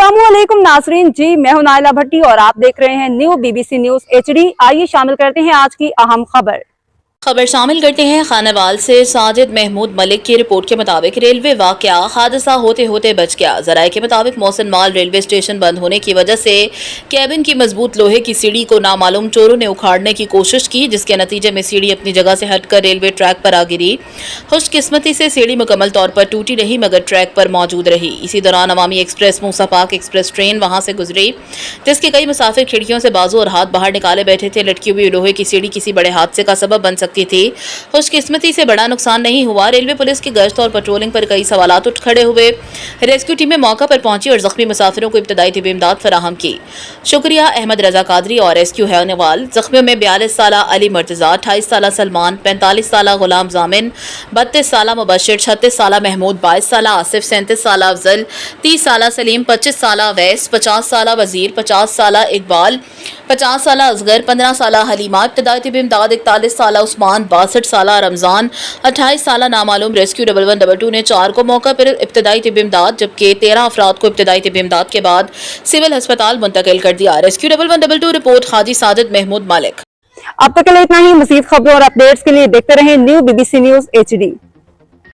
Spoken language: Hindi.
अस्सलामुअलैकुम नाजरीन जी, मैं हूं नाइला भट्टी और आप देख रहे हैं न्यू BBC न्यूज HD। आइए शामिल करते हैं आज की अहम खबर शामिल करते हैं खानावाल से साजिद महमूद मलिक की रिपोर्ट के मुताबिक रेलवे वाकया हादसा होते होते बच गया। जराये के मुताबिक मोहसिन माल रेलवे स्टेशन बंद होने की वजह से कैबिन की मजबूत लोहे की सीढ़ी को नामालूम चोरों ने उखाड़ने की कोशिश की, जिसके नतीजे में सीढ़ी अपनी जगह से हटकर रेलवे ट्रैक पर आ गिरी। खुशकिस्मती से सीढ़ी मुकम्मल तौर पर टूटी नहीं मगर ट्रैक पर मौजूद रही। इसी दौरान अवामी एक्सप्रेस मूसा पाक एक्सप्रेस ट्रेन वहां से गुजरी, जिसके कई मुसाफिर खिड़कियों से बाजू और हाथ बाहर निकाले बैठे थे। लटकी हुई लोहे की सीढ़ी किसी बड़े हादसे का सबब बन सकती थी। खुशकिस्मती से बड़ा नुकसान नहीं हुआ। रेलवे पुलिस की गश्त और पेट्रोलिंग पर कई सवालात उठ खड़े हुए। रेस्क्यू टीमें मौका पर पहुंची और जख्मी मुसाफिरों को इब्तदाई तिब इमदाद फराहम की। शुक्रिया अहमद रजा कादरी और रेस्क्यू हैवाल। जख्मियों में 42 साल अली मर्तजा, 28 साल सलमान, 45 साल गुलाम जामिन, 32 साल मुबशिर, 36 साल महमूद, 22 साल आसिफ, 37 साल अफजल, 30 साल सलीम, 25 साल अवैस, 50 साल वजीर, 50 साल इकबाल, 50 साल असगर, 15 साल हलीमा, इब्तदाई तिब इमदाद 41 साल उस्मान, 62 साल रमजान, 28 साल नामालूम। रेस्क्यू 1112 ने 4 को मौका पर इब्तदाई तिब इमदाद जबकि 13 अफराद को इब्तदाई तिब इमदाद के बाद सिविल अस्पताल मुंतकिल कर दिया। रेस्क्यू 1112 रिपोर्ट हाजी साजिद महमूद मलिक। अब तक के लिए इतना ही। मज़ीद खबरों और अपडेट्स के लिए देखते रहें न्यू BBC न्यूज HD।